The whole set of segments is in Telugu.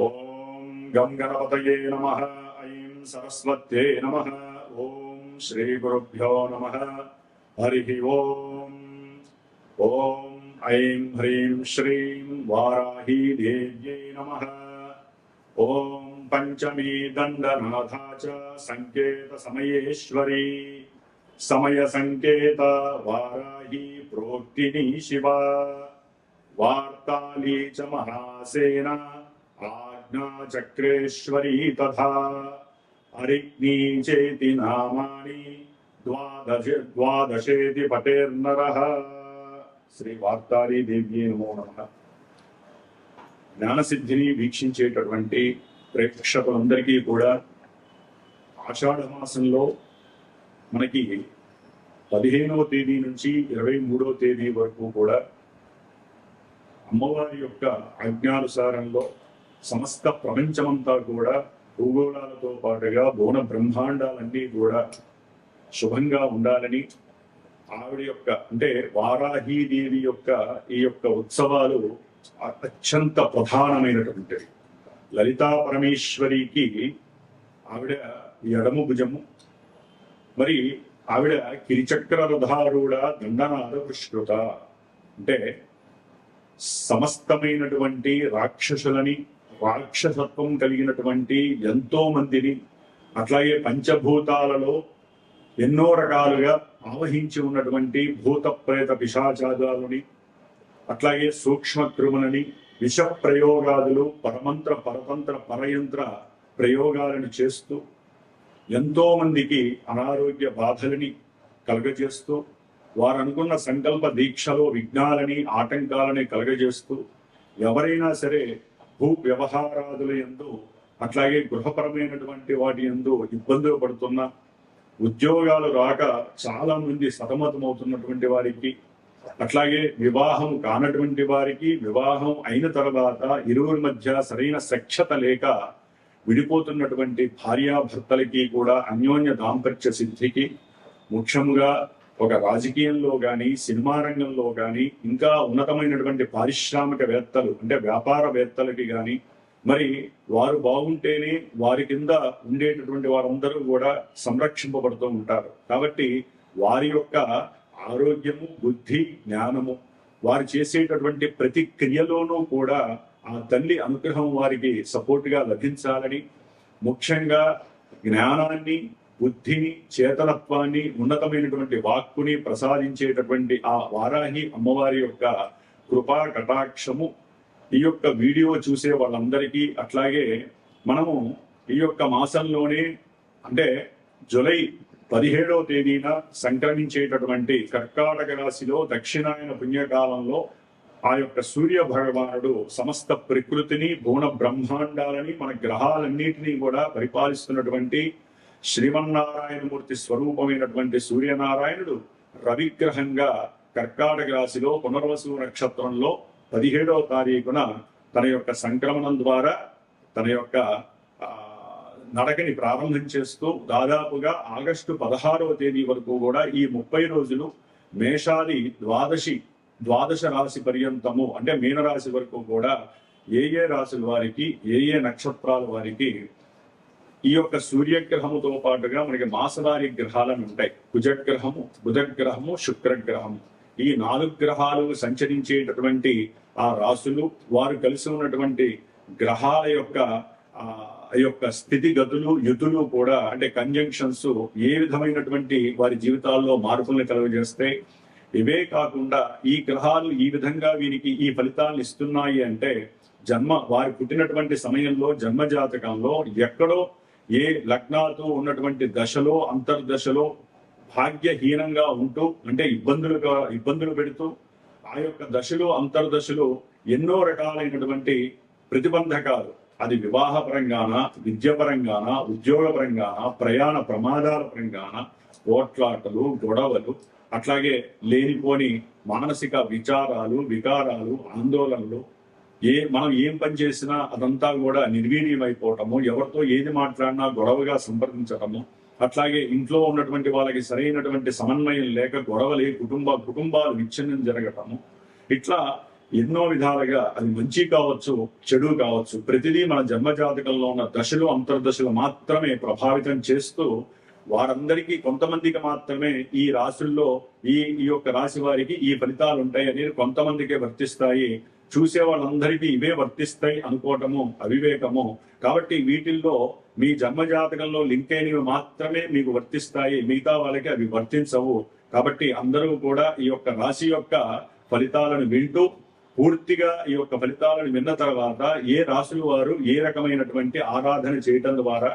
ఓం గం గణపతయే నమః. ఐం సరస్వత్యై నమః. ఓం శ్రీ గురుభ్యో నమః. హరి ఓం. ఓం ఐం హ్రీం శ్రీం వారాహీ దేవ్యై నమః. ఓం పంచమీ దండనాథా చ సంకేత సమయేశ్వరీ సమయ సంకేత వారాహీ ప్రోక్తిని శివ వార్తాళీ చ మహాసేన ఆజ్ఞా చక్రేశ్వరీ తథా అరిగ్నీ చేతి నామాని ద్వాదశేతి పటేర్నరః. శ్రీ వార్తాళీ దేవ్యే నమో నమః. జ్ఞానసిద్ధిని వీక్షించేటటువంటి ప్రేక్షకులందరికీ కూడా ఆషాఢ మాసంలో మనకి 15వ తేదీ నుంచి 23వ తేదీ వరకు కూడా అమ్మవారి యొక్క ఆజ్ఞానుసారంలో సమస్త ప్రపంచమంతా కూడా భూగోళాలతో పాటుగా బోన బ్రహ్మాండాలన్నీ కూడా శుభంగా ఉండాలని ఆవిడ యొక్క అంటే వారాహీదేవి యొక్క ఈ యొక్క ఉత్సవాలు అత్యంత ప్రధానమైనటువంటివి. లలితా పరమేశ్వరికి ఆవిడ ఎడము భుజము, మరి ఆవిడ కిరిచక్ర రథారూఢ దండనాద పుష్కృత, అంటే సమస్తమైనటువంటి రాక్షసులని రాక్షసత్వం కలిగినటువంటి ఎంతో మందిని, అట్లాగే పంచభూతాలలో ఎన్నో రకాలుగా ఆవహించి ఉన్నటువంటి భూత ప్రేత పిశాచాదాలని, అట్లాగే సూక్ష్మక్రిములని, విష ప్రయోగాదులు, పరమంత్ర పరతంత్ర పరయంత్ర ప్రయోగాలను చేస్తూ ఎంతో మందికి అనారోగ్య బాధలని కలుగజేస్తూ, వారు అనుకున్న సంకల్ప దీక్షలో విఘ్నాలని ఆటంకాలని కలుగజేస్తూ, ఎవరైనా సరే భూ వ్యవహారాదుల యందు అట్లాగే గృహపరమైనటువంటి వాటి యందు ఇబ్బందులు పడుతున్న, ఉద్యోగాలు రాక చాలా మంది సతమతమవుతున్నటువంటి వారికి, అట్లాగే వివాహం కానటువంటి వారికి వివాహం అయిన తర్వాత ఇరువురి మధ్య సరైన సఖ్యత లేక విడిపోతున్నటువంటి భార్యాభర్తలకి కూడా అన్యోన్య దాంపత్య సిద్ధికి, ముఖ్యంగా ఒక రాజకీయంలో కానీ సినిమా రంగంలో కానీ ఇంకా ఉన్నతమైనటువంటి పారిశ్రామికవేత్తలు అంటే వ్యాపారవేత్తలకి కానీ, మరి వారు బాగుంటేనే వారి కింద ఉండేటటువంటి వారందరూ కూడా సంరక్షింపబడుతూ ఉంటారు. కాబట్టి వారి యొక్క ఆరోగ్యము, బుద్ధి, జ్ఞానము, వారు చేసేటటువంటి ప్రతి క్రియలోనూ కూడా ఆ తల్లి అనుగ్రహం వారికి సపోర్ట్గా లభించాలని, ముఖ్యంగా జ్ఞానాన్ని, బుద్ధిని, చేతనత్వాన్ని, ఉన్నతమైనటువంటి వాక్కుని ప్రసాదించేటటువంటి ఆ వారాహి అమ్మవారి యొక్క కృపా కటాక్షము ఈ యొక్క వీడియో చూసే వాళ్ళందరికీ, అట్లాగే మనము ఈ యొక్క మాసంలోనే అంటే జూలై 17వ తేదీన సంక్రమించేటటువంటి కర్కాటక రాశిలో దక్షిణాయన పుణ్యకాలంలో ఆ యొక్క సూర్య భగవానుడు సమస్త ప్రకృతిని, భువన బ్రహ్మాండాలని, మన గ్రహాలన్నిటినీ కూడా పరిపాలిస్తున్నటువంటి శ్రీమన్నారాయణమూర్తి స్వరూపమైనటువంటి సూర్యనారాయణుడు రవిగ్రహంగా కర్కాటక రాశిలో పునర్వసు నక్షత్రంలో 17వ తారీఖున తన యొక్క సంక్రమణం ద్వారా తన యొక్క నడకని ప్రారంభం చేస్తూ దాదాపుగా ఆగస్టు 16వ తేదీ వరకు కూడా ఈ 30 రోజులు మేషాది ద్వాదశ రాశి పర్యంతము అంటే మీనరాశి వరకు కూడా ఏ రాశుల వారికి ఏ నక్షత్రాల వారికి ఈ యొక్క సూర్యగ్రహముతో పాటుగా మనకి మాసవారి గ్రహాలను ఉంటాయి. కుజగ్రహము, బుధగ్రహము, శుక్రగ్రహము, ఈ 4 గ్రహాలు సంచరించేటటువంటి ఆ రాశులు, వారు కలిసి ఉన్నటువంటి గ్రహాల యొక్క స్థితిగతులు, యుతులు కూడా అంటే కంజంక్షన్స్ ఏ విధమైనటువంటి వారి జీవితాల్లో మార్పుల్ని కలుగజేస్తాయి. ఇవే కాకుండా ఈ గ్రహాలు ఈ విధంగా వీరికి ఈ ఫలితాలను ఇస్తున్నాయి అంటే వారి పుట్టినటువంటి సమయంలో జన్మజాతకంలో ఎక్కడో ఏ లగ్నాలతో ఉన్నటువంటి దశలో అంతర్దశలో భాగ్యహీనంగా ఉంటూ అంటే ఇబ్బందులు పెడుతూ ఆ యొక్క దశలో అంతర్దశలో ఎన్నో రకాలైనటువంటి ప్రతిబంధకాలు, అది వివాహ పరంగాన, విద్యపరంగాన, ఉద్యోగ పరంగాన, ప్రయాణ ప్రమాదాల పరంగాన, పోట్లాటలు, గొడవలు, అట్లాగే లేనిపోని మానసిక విచారాలు, వికారాలు, ఆందోళనలు, మనం ఏం పని చేసినా అదంతా కూడా నిర్వీర్యమైపోవటము, ఎవరితో ఏది మాట్లాడినా గొడవగా సంప్రదించటము, అట్లాగే ఇంట్లో ఉన్నటువంటి వాళ్ళకి సరైనటువంటి సమన్వయం లేక గొడవలే కుటుంబాలు విచ్ఛిన్నం జరగటము, ఇట్లా ఎన్నో విధాలుగా అది మంచి కావచ్చు, చెడు కావచ్చు, ప్రతిదీ మన జన్మజాతకంలో ఉన్న దశలు అంతర్దశలు మాత్రమే ప్రభావితం చేస్తూ వారందరికీ కొంతమందికి మాత్రమే ఈ రాశుల్లో ఈ యొక్క రాశి వారికి ఈ ఫలితాలు ఉంటాయి అనేది కొంతమందికే వర్తిస్తాయి. చూసే వాళ్ళందరికీ ఇవే వర్తిస్తాయి అనుకోవటము అవివేకము. కాబట్టి వీటిల్లో మీ జన్మజాతకంలో లింక్ అయినవి మాత్రమే మీకు వర్తిస్తాయి, మిగతా వాళ్ళకి అవి వర్తించవు. కాబట్టి అందరూ కూడా ఈ యొక్క రాశి యొక్క ఫలితాలను వింటూ పూర్తిగా ఈ యొక్క ఫలితాలను విన్న తర్వాత ఏ రాశుల వారు ఏ రకమైనటువంటి ఆరాధన చేయటం ద్వారా,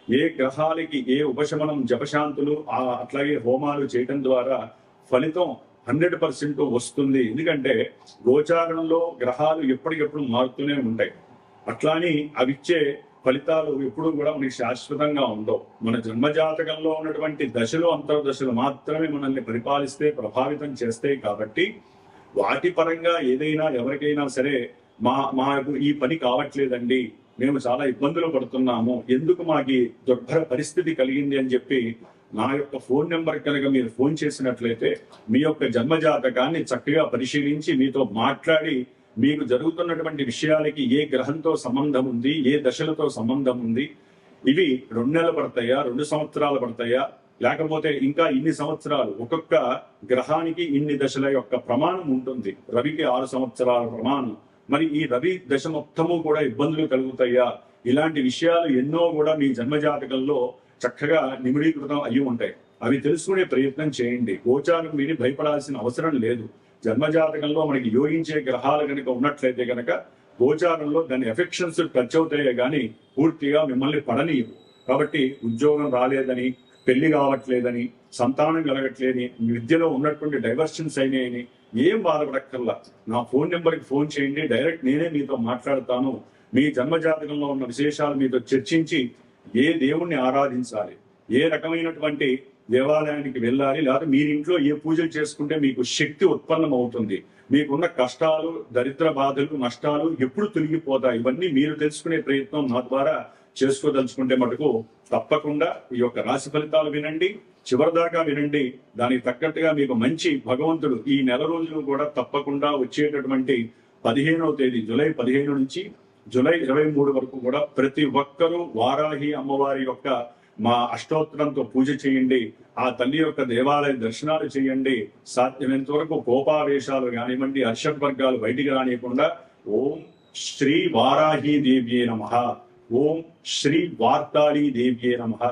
ఏ గ్రహాలకి ఏ ఉపశమనం జపశాంతులు అట్లాగే హోమాలు చేయటం ద్వారా ఫలితం 100% వస్తుంది. ఎందుకంటే గోచారంలో గ్రహాలు ఎప్పటికెప్పుడు మారుతూనే ఉంటాయి. అట్లాని అవిచ్చే ఫలితాలు ఎప్పుడు కూడా మనకి శాశ్వతంగా ఉండవు. మన జన్మజాతకంలో ఉన్నటువంటి దశలు అంతర్దశలు మాత్రమే మనల్ని పరిపాలిస్తే ప్రభావితం చేస్తాయి. కాబట్టి వాటి పరంగా ఏదైనా ఎవరికైనా సరే మాకు ఈ పని కావట్లేదండి, మేము చాలా ఇబ్బందులు పడుతున్నాము, ఎందుకు మాకు దుర్భర పరిస్థితి కలిగింది అని చెప్పి నా యొక్క ఫోన్ నెంబర్ కనుక మీరు ఫోన్ చేసినట్లయితే మీ యొక్క జన్మజాతకాన్ని చక్కగా పరిశీలించి మీతో మాట్లాడి మీకు జరుగుతున్నటువంటి విషయాలకి ఏ గ్రహంతో సంబంధం ఉంది, ఏ దశలతో సంబంధం ఉంది, ఇవి 2 నెలలు పడతాయా, 2 సంవత్సరాలు పడతాయా, లేకపోతే ఇంకా ఇన్ని సంవత్సరాలు, ఒక్కొక్క గ్రహానికి ఇన్ని దశల యొక్క ప్రమాణం ఉంటుంది. రవికి 6 సంవత్సరాల ప్రమాణం. మరి ఈ రవి దశ మొత్తము కూడా ఇబ్బందులు కలుగుతాయా, ఇలాంటి విషయాలు ఎన్నో కూడా మీ జన్మజాతకంలో చక్కగా నిమిడీకృతం అయ్యి ఉంటాయి. అవి తెలుసుకునే ప్రయత్నం చేయండి. గోచారం విని భయపడాల్సిన అవసరం లేదు. జన్మజాతకంలో మనకి యోగించే గ్రహాలు కనుక ఉన్నట్లయితే కనుక గోచారంలో దాని ఎఫెక్షన్స్ టచ్ అవుతాయే కానీ పూర్తిగా మిమ్మల్ని పడనీయవు. కాబట్టి ఉద్యోగం రాలేదని, పెళ్లి కావట్లేదని, సంతానం కలగట్లేని, విద్యలో ఉన్నటువంటి డైవర్షన్స్ అయినాయని ఏం బాధపడక్కర్లా. నా ఫోన్ నెంబర్కి ఫోన్ చేయండి, డైరెక్ట్ నేనే మీతో మాట్లాడతాను. మీ జన్మజాతకంలో ఉన్న విశేషాలు మీతో చర్చించి ఏ దేవుణ్ణి ఆరాధించాలి, ఏ రకమైనటువంటి దేవాలయానికి వెళ్ళాలి, లేదా మీరింట్లో ఏ పూజలు చేసుకుంటే మీకు శక్తి ఉత్పన్నం అవుతుంది, మీకున్న కష్టాలు, దరిద్ర బాధలు, నష్టాలు ఎప్పుడు తొలగిపోతాయి, ఇవన్నీ మీరు తెలుసుకునే ప్రయత్నం నా ద్వారా చేసుకోదలుచుకుంటే మటుకు తప్పకుండా ఈ యొక్క రాశి ఫలితాలు వినండి, చివరిదాకా వినండి. దానికి తగ్గట్టుగా మీకు మంచి భగవంతుడు ఈ నెల రోజులు కూడా తప్పకుండా వచ్చేటటువంటి 15వ తేదీ జూలై 15 నుంచి జూలై 23 వరకు కూడా ప్రతి ఒక్కరూ వారాహి అమ్మవారి యొక్క మా అష్టోత్తరంతో పూజ చేయండి. ఆ తల్లి యొక్క దేవాలయ దర్శనాలు చేయండి. సాధ్యమైనంత వరకు కోపావేశాలు కానివ్వండి, హర్షవర్గాలు బయటికి రానియకుండా ఓం శ్రీ వారాహి దేవ్యే నమః, ఓం శ్రీ వార్తాళీ దేవ్యే నమః,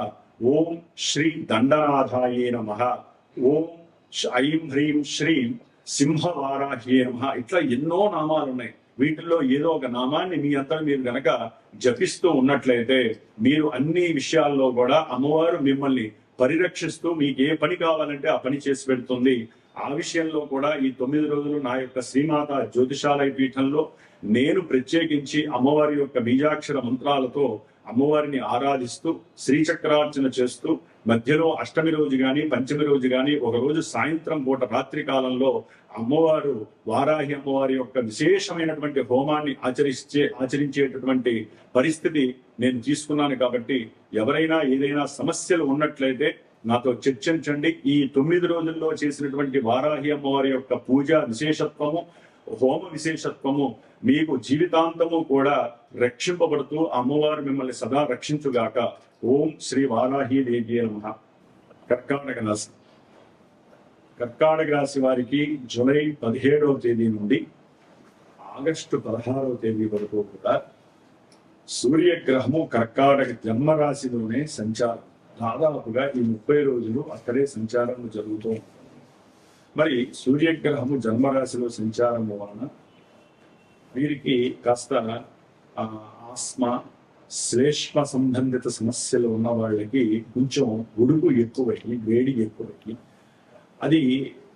ఓం శ్రీ దండనాథాయే నమః, ఓం ఐం హ్రీం శ్రీం సింహవారాహ్యే నమః. ఇట్లా ఎన్నో నామాలు ఉన్నాయి. వీటిల్లో ఏదో ఒక నామాన్ని మీ అంతా మీరు గనక జపిస్తూ ఉన్నట్లయితే మీరు అన్ని విషయాల్లో కూడా అమ్మవారు మిమ్మల్ని పరిరక్షిస్తూ మీకు ఏ పని కావాలంటే ఆ పని చేసి పెడుతుంది. ఆ విషయంలో కూడా ఈ 9 రోజులు నా యొక్క శ్రీమాత జ్యోతిషాలయ పీఠంలో నేను ప్రత్యేకించి అమ్మవారి యొక్క బీజాక్షర మంత్రాలతో అమ్మవారిని ఆరాధిస్తూ శ్రీచక్రార్చన చేస్తూ మధ్యలో అష్టమి రోజు గాని, పంచమి రోజు గాని, ఒక రోజు సాయంత్రం పూట రాత్రి కాలంలో అమ్మవారు వారాహి అమ్మవారి యొక్క విశేషమైనటువంటి హోమాన్ని ఆచరించేటటువంటి పరిస్థితి నేను తీసుకున్నాను. కాబట్టి ఎవరైనా ఏదైనా సమస్యలు ఉన్నట్లయితే నాతో చర్చించండి. ఈ 9 రోజుల్లో చేసినటువంటి వారాహి అమ్మవారి యొక్క పూజ విశేషత్వము, హోమ విశేషత్వము మీకు జీవితాంతము కూడా రక్షింపబడుతూ అమ్మవారు మిమ్మల్ని సదా రక్షించుగాక. ఓం శ్రీ వారాహి దేవ్యే నమః. కర్కాటక రాశి. కర్కాటక రాశి వారికి జూలై 17వ తేదీ నుండి ఆగస్టు 16వ తేదీ వరకు కూడా సూర్యగ్రహము కర్కాటక జన్మరాశిలోనే సంచారం. దాదాపుగా ఈ 30 రోజులు అక్కడే సంచారం జరుగుతూ ఉంటుంది. మరి సూర్యగ్రహము జన్మరాశిలో సంచారం వలన వీరికి కాస్త ఆస్మా, శ్లేష్మ సంబంధిత సమస్యలు ఉన్న వాళ్ళకి కొంచెం ఉడుకు ఎక్కువయ్యి, వేడి ఎక్కువయ్యి, అది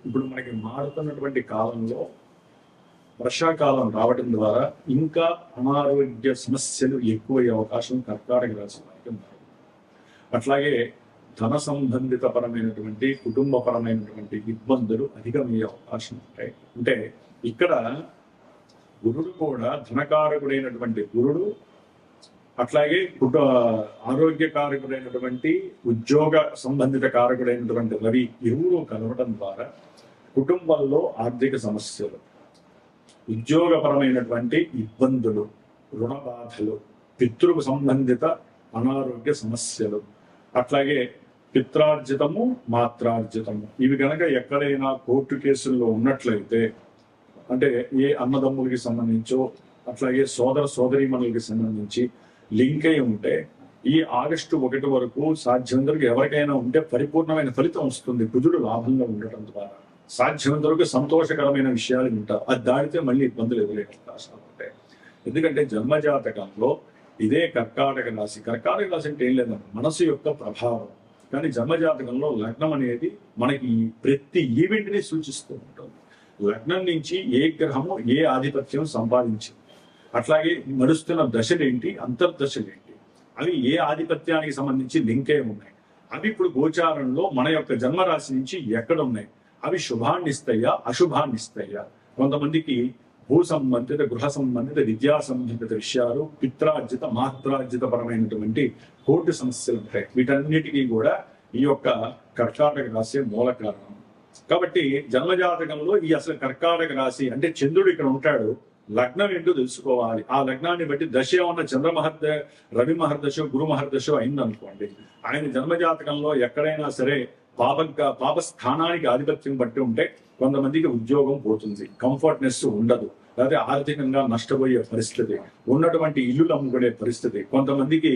ఇప్పుడు మనకి మారుతున్నటువంటి కాలంలో వర్షాకాలం రావడం ద్వారా ఇంకా అనారోగ్య సమస్యలు ఎక్కువయ్యే అవకాశం కర్కాటక రాశి వారికి ఉంది. అట్లాగే ధన సంబంధిత పరమైనటువంటి, కుటుంబపరమైనటువంటి ఇబ్బందులు అధికమయ్యే అవకాశం ఉంటాయి. అంటే ఇక్కడ గురుడు కూడా ధనకారకుడైనటువంటి గురుడు, అట్లాగే ఆరోగ్యకారకుడైనటువంటి, ఉద్యోగ సంబంధిత కారకుడైనటువంటి రవి ఇరువురు కలవడం ద్వారా కుటుంబంలో ఆర్థిక సమస్యలు, ఉద్యోగపరమైనటువంటి ఇబ్బందులు, రుణ బాధలు, పితృకు సంబంధిత అనారోగ్య సమస్యలు, అట్లాగే పిత్రార్జితము, మాత్రార్జితము, ఇవి కనుక ఎక్కడైనా కోర్టు కేసుల్లో ఉన్నట్లయితే, అంటే ఏ అన్నదమ్ములకి సంబంధించో అట్లాగే సోదర సోదరీమణులకి సంబంధించి లింక్ అయి ఉంటే ఈ ఆగస్టు 1 వరకు సాధ్యమంతరకు ఎవరికైనా ఉంటే పరిపూర్ణమైన ఫలితం వస్తుంది. కుజుడు లాభంలో ఉండటం ద్వారా సాధ్యమంతరకు సంతోషకరమైన విషయాలు ఉంటారు. అది దాడితే మళ్ళీ ఇబ్బందులు ఎదురయ్యే అవకాశాలు ఉంటాయి. ఎందుకంటే జన్మజాతకంలో ఇదే కర్కాటక రాశి. కర్కాటక రాశి అంటే ఏం లేదండి, మనసు యొక్క ప్రభావం. కానీ జన్మజాతకంలో లగ్నం అనేది మనకి ప్రతి ఈవెంట్ ని సూచిస్తూ ఉంటుంది. లగ్నం నుంచి ఏ గ్రహము ఏ ఆధిపత్యం సంపాదించింది, అట్లాగే నడుస్తున్న దశలేంటి, అంతర్దశలేంటి, అవి ఏ ఆధిపత్యానికి సంబంధించి లింక్ అయి ఉన్నాయి, అవి ఇప్పుడు గోచారంలో మన యొక్క జన్మరాశి నుంచి ఎక్కడ ఉన్నాయి, అవి శుభాన్ని ఇస్తాయా అశుభాన్ని ఇస్తాయా. కొంతమందికి భూ సంబంధిత, గృహ సంబంధిత, విద్యా సంబంధిత విషయాలు, పిత్రార్జిత మాత్రార్జిత పరమైనటువంటి కోర్టు సమస్యలు ఉంటాయి. వీటన్నిటికీ కూడా ఈ యొక్క కర్కాటక రాశి మూల కారణం. కాబట్టి జన్మజాతకంలో ఈ అసలు కర్కాటక రాశి అంటే చంద్రుడు ఇక్కడ ఉంటాడు, లగ్నం ఏంటో తెలుసుకోవాలి. ఆ లగ్నాన్ని బట్టి దశ ఉన్న రవి మహర్దశో గురు మహర్దశో అయిందనుకోండి, ఆయన జన్మజాతకంలో ఎక్కడైనా సరే పాప స్థానానికి ఆధిపత్యం బట్టి ఉంటే కొంతమందికి ఉద్యోగం పోతుంది, కంఫర్ట్నెస్ ఉండదు, లేకపోతే ఆర్థికంగా నష్టపోయే పరిస్థితి, ఉన్నటువంటి ఇల్లులు అమ్ముకునే పరిస్థితి, కొంతమందికి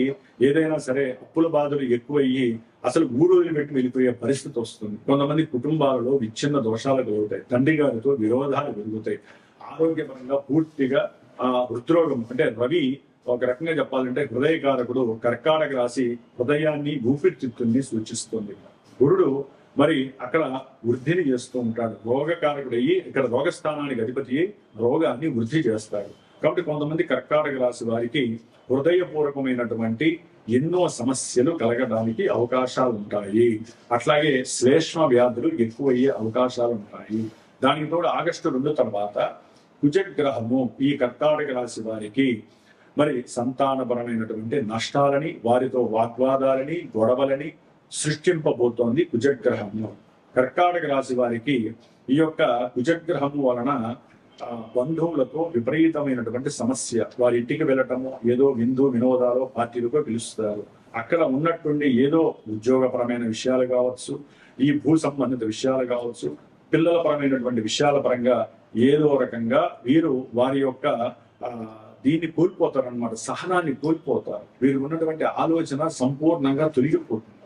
ఏదైనా సరే అప్పుల బాధలు ఎక్కువయ్యి అసలు ఊరోజులు పెట్టి వెళ్ళిపోయే పరిస్థితి వస్తుంది. కొంతమంది కుటుంబాలలో విచ్ఛిన్న దోషాలు కలుగుతాయి, తండ్రి గారితో విరోధాలు పెరుగుతాయి, ఆరోగ్యపరంగా పూర్తిగా హృద్రోగం. అంటే రవి ఒక రకంగా చెప్పాలంటే హృదయకారకుడు. కర్కాటక రాశి హృదయాన్ని, ఊపిరితిత్తుల్ని సూచిస్తుంది. గురుడు మరి అక్కడ వృద్ధిని చేస్తూ ఉంటాడు, రోగకారకుడు అయ్యి ఇక్కడ రోగస్థానానికి అధిపతి రోగాన్ని వృద్ధి చేస్తాడు. కాబట్టి కొంతమంది కర్కాటక రాశి వారికి హృదయపూర్వకమైనటువంటి ఎన్నో సమస్యలు కలగడానికి అవకాశాలు ఉంటాయి. అట్లాగే శ్లేష్మ వ్యాధులు ఎక్కువయ్యే అవకాశాలు ఉంటాయి. దానికి తోడు ఆగస్టు 2 తర్వాత కుజగ్రహము ఈ కర్కాటక రాశి వారికి మరి సంతానపరమైనటువంటి నష్టాలని, వారితో వాగ్వాదాలని, గొడవలని సృష్టింపబోతోంది కుజగ్రహము. కర్కాటక రాశి వారికి ఈ యొక్క కుజగ్రహము వలన బంధువులతో విపరీతమైనటువంటి సమస్య. వారి ఇంటికి వెళ్ళటము, ఏదో విందు వినోదాలు పార్టీలుగా పిలుస్తారు. అక్కడ ఉన్నట్టుండి ఏదో ఉద్యోగపరమైన విషయాలు కావచ్చు, ఈ భూ సంబంధిత విషయాలు కావచ్చు, పిల్లల పరమైనటువంటి విషయాల పరంగా ఏదో రకంగా వీరు వారి యొక్క దీన్ని కోల్పోతారనమాట, సహనాన్ని కోల్పోతారు. వీరు ఉన్నటువంటి ఆలోచన సంపూర్ణంగా తొలగిపోతుంది.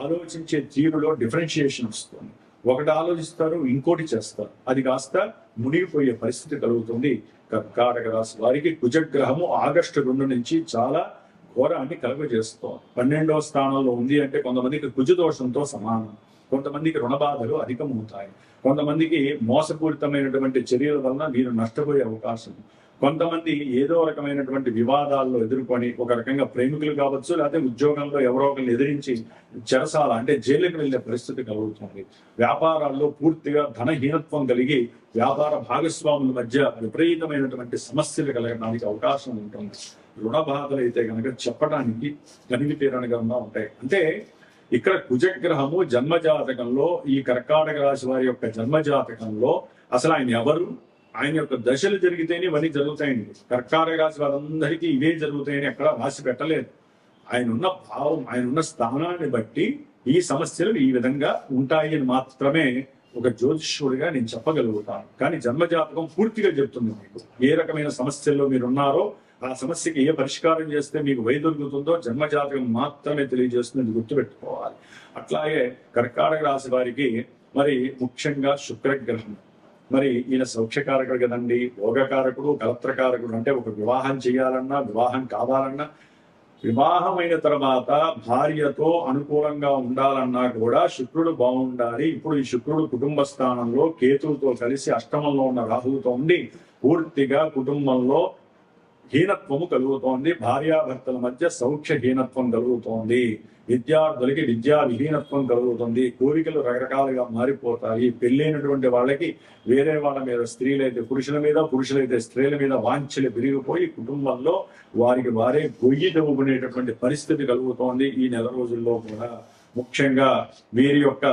ఆలోచించే తీరులో డిఫరెన్షియేషన్ వస్తుంది. ఒకటి ఆలోచిస్తారు, ఇంకోటి చేస్తారు, అది కాస్త మునిగిపోయే పరిస్థితి కలుగుతుంది. కర్కాటక రాశి వారికి కుజగ్రహము ఆగస్టు 2 నుంచి చాలా ఘోరాన్ని కలుగజేస్తుంది. 12వ స్థానంలో ఉంది అంటే కొంతమందికి కుజదోషంతో సమానం, కొంతమందికి రుణబాధలు అధికమవుతాయి, కొంతమందికి మోసపూరితమైనటువంటి చర్యల వలన వీరు నష్టపోయే అవకాశం, కొంతమంది ఏదో రకమైనటువంటి వివాదాల్లో ఎదుర్కొని ఒక రకంగా ప్రేమికులు కావచ్చు, లేకపోతే ఉద్యోగంలో ఎవరో ఒకరిని ఎదిరించి చెరసాల అంటే జైలుకి వెళ్లే పరిస్థితి కలుగుతుంది. వ్యాపారాల్లో పూర్తిగా ధనహీనత్వం కలిగి వ్యాపార భాగస్వాముల మధ్య విపరీతమైనటువంటి సమస్యలు కలగడానికి అవకాశం ఉంటుంది. రుణ బాధలు అయితే కనుక చెప్పడానికి గనివి తీరనిగా ఉంటాయి. అంటే ఇక్కడ కుజగ్రహము జన్మజాతకంలో ఈ కర్కాటక రాశి వారి యొక్క జన్మజాతకంలో అసలు ఆయన ఎవరు, ఆయన యొక్క దశలు జరిగితేనే ఇవన్నీ జరుగుతాయండి. కర్కాటక రాశి వారందరికీ ఇవే జరుగుతాయని ఎక్కడ రాసి పెట్టలేదు. ఆయన ఉన్న భావం, ఆయన ఉన్న స్థానాన్ని బట్టి ఈ సమస్యలు ఈ విధంగా ఉంటాయి అని మాత్రమే ఒక జ్యోతిష్యుడిగా నేను చెప్పగలుగుతాను. కానీ జన్మజాతకం పూర్తిగా చెప్తుంది మీకు ఏ రకమైన సమస్యల్లో మీరు ఉన్నారో, ఆ సమస్యకి ఏ పరిష్కారం చేస్తే మీకు వైదొలుగుతుందో జన్మజాతకం మాత్రమే తెలియజేస్తుంది, గుర్తుపెట్టుకోవాలి. అట్లాగే కర్కాటక రాశి వారికి మరి ముఖ్యంగా శుక్రగ్రహం, మరి ఈయన సౌఖ్యకారకుడు కదండి, భోగకారకుడు, కలత్రకారకుడు. అంటే ఒక వివాహం చేయాలన్నా, వివాహం కావాలన్నా, వివాహమైన తర్వాత భార్యతో అనుకూలంగా ఉండాలన్నా కూడా శుక్రుడు బాగుండాలి. ఇప్పుడు ఈ శుక్రుడు కుటుంబ స్థానంలో కేతువుతో కలిసి అష్టమంలో ఉన్న రాహువుతో ఉండి పూర్తిగా కుటుంబంలో హీనత్వము కలుగుతోంది, భార్యాభర్తల మధ్య సౌఖ్య హీనత్వం కలుగుతోంది, విద్యార్థులకి విద్యా విహీనత్వం కలుగుతుంది, కోరికలు రకరకాలుగా మారిపోతాయి. పెళ్ళైనటువంటి వాళ్ళకి వేరే వాళ్ళ మీద, స్త్రీలైతే పురుషుల మీద, పురుషులైతే స్త్రీల మీద వాంఛలు పెరిగిపోయి కుటుంబంలో వారికి వారే గొయ్యి తవ్వుకునేటటువంటి పరిస్థితి కలుగుతోంది. ఈ నెల రోజుల్లో కూడా ముఖ్యంగా వీరి యొక్క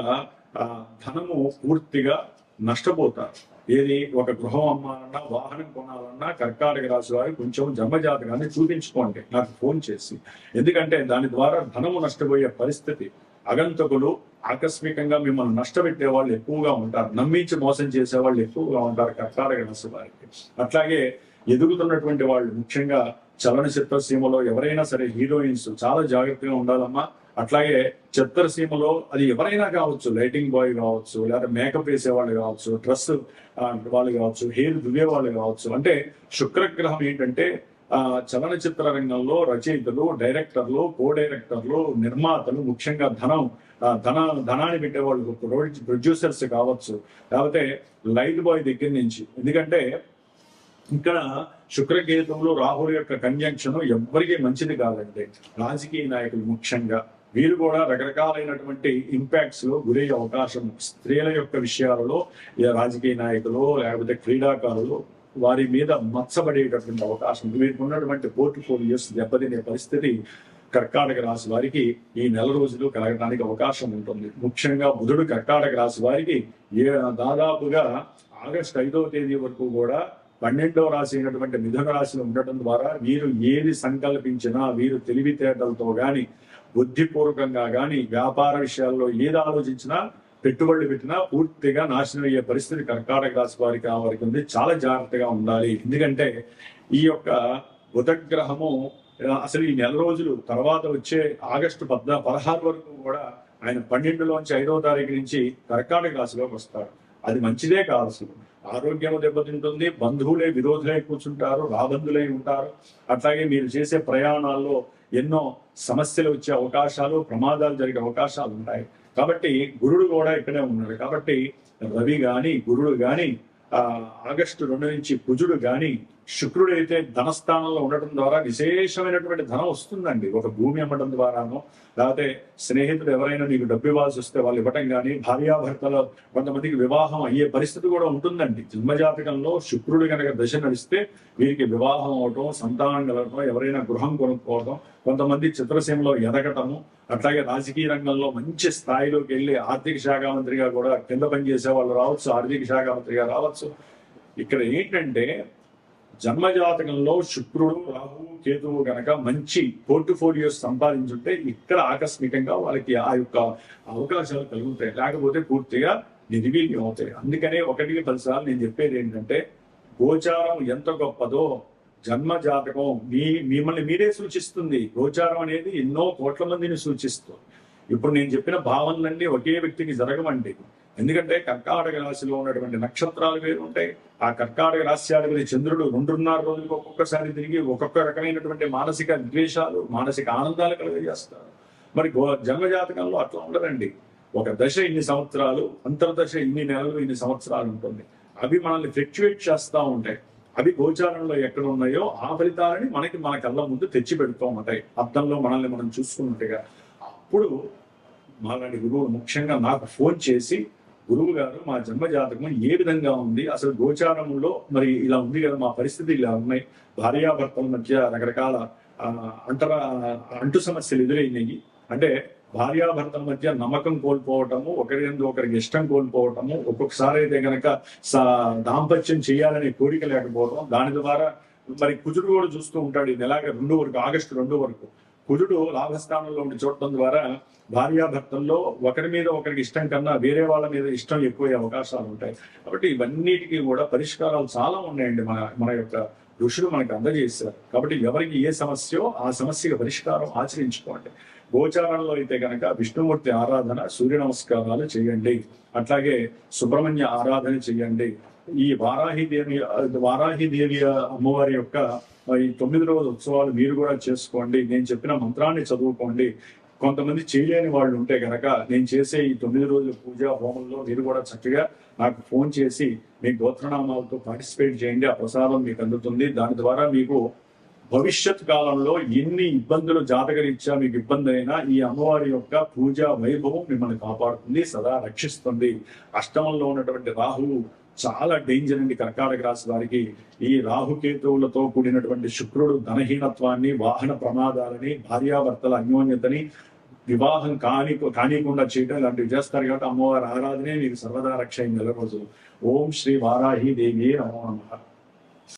ధనము పూర్తిగా నష్టపోతారు. ఏది ఒక గృహం అమ్మాలన్నా వాహనం కొనాలన్నా కర్కాటక రాశి వారు కొంచెం జన్మజాతకాన్ని చూపించుకోండి నాకు ఫోన్ చేసి. ఎందుకంటే దాని ద్వారా ధనము నష్టపోయే పరిస్థితి, అగంతకులు ఆకస్మికంగా మిమ్మల్ని నష్టపెట్టే వాళ్ళు ఎక్కువగా ఉంటారు, నమ్మించి మోసం చేసే వాళ్ళు ఎక్కువగా ఉంటారు కర్కాటక రాశి వారికి. అట్లాగే ఎదుగుతున్నటువంటి వాళ్ళు ముఖ్యంగా చలనచిత్ర సీమలో ఎవరైనా సరే హీరోయిన్స్ చాలా జాగ్రత్తగా ఉండాలమ్మా. అట్లాగే చిత్రసీమలో అది ఎవరైనా కావచ్చు, లైటింగ్ బాయ్ కావచ్చు, లేదా మేకప్ వేసే వాళ్ళు కావచ్చు, డ్రెస్ వాళ్ళు కావచ్చు, హెయిర్ దువ్వే వాళ్ళు కావచ్చు. అంటే శుక్రగ్రహం ఏంటంటే చలనచిత్ర రంగంలో రచయితలు, డైరెక్టర్లు, కో డైరెక్టర్లు, నిర్మాతలు, ముఖ్యంగా ధనాన్ని పెట్టే వాళ్ళు ప్రొడ్యూసర్స్ కావచ్చు, లేకపోతే లైట్ బాయ్ దగ్గర నుంచి. ఎందుకంటే ఇక్కడ శుక్రకేతువులు రాహుల యొక్క కంజంక్షన్ ఎవ్వరికీ మంచిది కాదండి. రాజకీయ నాయకులు ముఖ్యంగా వీరు కూడా రకరకాలైనటువంటి ఇంపాక్ట్స్ లో గురయ్యే అవకాశం, స్త్రీల యొక్క విషయాలలో రాజకీయ నాయకులు లేకపోతే క్రీడాకారులు వారి మీద మచ్చబడేటటువంటి అవకాశం, వీరికి ఉన్నటువంటి పోర్ట్ఫోలియోస్ దెబ్బతినే పరిస్థితి కర్కాటక రాశి వారికి ఈ నెల రోజులు కలగడానికి అవకాశం ఉంటుంది. ముఖ్యంగా బుధుడు కర్కాటక రాశి వారికి దాదాపుగా ఆగస్టు 5వ తేదీ వరకు కూడా 12వ రాశి అయినటువంటి మిథున రాశిలో ఉండటం ద్వారా వీరు ఏది సంకల్పించినా, వీరు తెలివితేటలతో గాని బుద్ధిపూర్వకంగా గాని వ్యాపార విషయాల్లో ఏది ఆలోచించినా, పెట్టుబడులు పెట్టినా పూర్తిగా నాశనం అయ్యే పరిస్థితి కర్కాటక రాశి వారికి ఉంది. చాలా జాగ్రత్తగా ఉండాలి. ఎందుకంటే ఈ యొక్క బుధగ్రహము అసలు ఈ నెల రోజులు తర్వాత వచ్చే ఆగస్టు 16 వరకు కూడా ఆయన 12లోంచి 5వ తారీఖు నుంచి కర్కాటక రాశిలోకి వస్తాడు. అది మంచిదే కాదు. అసలు ఆరోగ్యం దెబ్బతింటుంది, బంధువులే విరోధులై కూర్చుంటారు, రాబంధులై ఉంటారు. అట్లాగే మీరు చేసే ప్రయాణాల్లో ఎన్నో సమస్యలు వచ్చే అవకాశాలు, ప్రమాదాలు జరిగే అవకాశాలు ఉంటాయి. కాబట్టి గురుడు కూడా ఇక్కడే ఉన్నాడు. కాబట్టి రవి గాని, గురుడు గాని, ఆగస్టు 2 నుంచి కుజుడు గాని, శుక్రుడు అయితే ధనస్థానంలో ఉండటం ద్వారా విశేషమైనటువంటి ధనం వస్తుందండి. ఒక భూమి అమ్మడం ద్వారానో, లేకపోతే స్నేహితుడు ఎవరైనా నీకు డబ్బు ఇవ్వాల్సి వస్తే వాళ్ళు ఇవ్వటం కానీ, భార్యాభర్తలో కొంతమందికి వివాహం అయ్యే పరిస్థితి కూడా ఉంటుందండి. జన్మజాతకంలో శుక్రుడు కనుక దశ నడిస్తే వీరికి వివాహం అవటం, సంతానం కలగటం, ఎవరైనా గృహం కొనుక్కోవటం, కొంతమంది చిత్రసీమలో ఎదగటము, అట్లాగే రాజకీయ రంగంలో మంచి స్థాయిలోకి వెళ్ళి ఆర్థిక శాఖ మంత్రిగా కూడా కింద పనిచేసే వాళ్ళు రావచ్చు, ఆర్థిక శాఖ మంత్రిగా రావచ్చు. ఇక్కడ ఏంటంటే జన్మజాతకంలో శుక్రుడు, రాహువు, కేతువు గనక మంచి పోర్ట్ఫోలియోస్ సంపాదించుంటే ఇక్కడ ఆకస్మికంగా వాళ్ళకి ఆ యొక్క అవకాశాలు కలుగుతాయి, లేకపోతే పూర్తిగా నిర్వీర్యం అవుతాయి. అందుకనే 1-10 సార్లు నేను చెప్పేది ఏంటంటే గోచారం ఎంత గొప్పదో జన్మ జాతకం మిమ్మల్ని మీరే సూచిస్తుంది. గోచారం అనేది ఎన్నో కోట్ల మందిని సూచిస్తుంది. ఇప్పుడు నేను చెప్పిన భావనలన్నీ ఒకే వ్యక్తికి జరగవండి. ఎందుకంటే కర్కాటక రాశిలో ఉన్నటువంటి నక్షత్రాలు వేరు ఉంటాయి. ఆ కర్కాటక రాశ్యాధిపతి చంద్రుడు 2.5 రోజులకు ఒక్కొక్కసారి తిరిగి ఒక్కొక్క రకమైనటువంటి మానసిక ద్వేషాలు, మానసిక ఆనందాలు కలుగజేస్తారు. మరి జన్మజాతకంలో అట్లా ఉండదండి. ఒక దశ ఇన్ని సంవత్సరాలు, అంతర్దశ ఇన్ని నెలలు, ఇన్ని సంవత్సరాలు ఉంటుంది. అవి మనల్ని ఫ్లక్చువేట్ చేస్తూ ఉంటాయి. అవి గోచారంలో ఎక్కడ ఉన్నాయో ఆ ఫలితాలని మన కళ్ళ ముందు తెచ్చి పెడుతూ ఉంటాయి. అర్థంలో మనల్ని మనం చూసుకున్నట్టుగా. అప్పుడు మాలాంటి గురువులు ముఖ్యంగా నాకు ఫోన్ చేసి, గురువు గారు మా జన్మ జాతకం ఏ విధంగా ఉంది, అసలు గోచారంలో మరి ఇలా ఉంది కదా, మా పరిస్థితి ఇలా ఉన్నాయి, భార్యాభర్తల మధ్య రకరకాల అంటు సమస్యలు ఎదురైనాయి, అంటే భార్యాభర్తల మధ్య నమ్మకం కోల్పోవటము, ఒకరికి ఇష్టం కోల్పోవటము, ఒక్కొక్కసారి అయితే గనక దాంపత్యం చేయాలనే కోరిక లేకపోవడం, దాని ద్వారా మరి కుజుడు కూడా చూస్తూ ఉంటాడు. ఈ నెలాగా 2 వరకు, ఆగస్టు 2 వరకు కుజుడు లాభస్థానంలో ఉండి చూడటం ద్వారా భార్యాభర్తల్లో ఒకరి మీద ఒకరికి ఇష్టం కన్నా వేరే వాళ్ళ మీద ఇష్టం ఎక్కువ అవకాశాలు ఉంటాయి. కాబట్టి ఇవన్నిటికీ కూడా పరిష్కారాలు చాలా ఉన్నాయండి. మన యొక్క ఋషులు మనకు అందజేశారు. కాబట్టి ఎవరికి ఏ సమస్యో ఆ సమస్యకి పరిష్కారం ఆచరించుకోండి. గోచారంలో అయితే కనుక విష్ణుమూర్తి ఆరాధన, సూర్య నమస్కారాలు చేయండి. అట్లాగే సుబ్రహ్మణ్య ఆరాధన చేయండి. ఈ వారాహిదేవి అమ్మవారి యొక్క ఈ 9 రోజుల ఉత్సవాలు మీరు కూడా చేసుకోండి. నేను చెప్పిన మంత్రాన్ని చదువుకోండి. కొంతమంది చేయలేని వాళ్ళు ఉంటే కనుక నేను చేసే ఈ 9 రోజుల పూజా హోమంలో మీరు కూడా చక్కగా నాకు ఫోన్ చేసి మీ గోత్రనామాలతో పార్టిసిపేట్ చేయండి. ఆ ప్రసాదం మీకు అందుతుంది. దాని ద్వారా మీకు భవిష్యత్ కాలంలో ఎన్ని ఇబ్బందులు జాతకరీత్యా మీకు ఇబ్బంది అయినా ఈ అమ్మవారి యొక్క పూజా వైభవం మిమ్మల్ని కాపాడుతుంది, సదా రక్షిస్తుంది. అష్టమంలో ఉన్నటువంటి రాహువు చాలా డేంజర్ అండి కర్కాటక రాశి వారికి. ఈ రాహుకేతువులతో కూడినటువంటి శుక్రుడు ధనహీనత్వాన్ని, వాహన ప్రమాదాలని, భార్యాభర్తల అన్యోన్యతని, వివాహం కానికుండా చేయడం ఇలాంటివి చేస్తారు కాబట్టి అమ్మవారి ఆరాధనే మీకు సర్వదా రక్ష ఈ నెల రోజులు. ఓం శ్రీ వారాహి దేవి నమో నమః.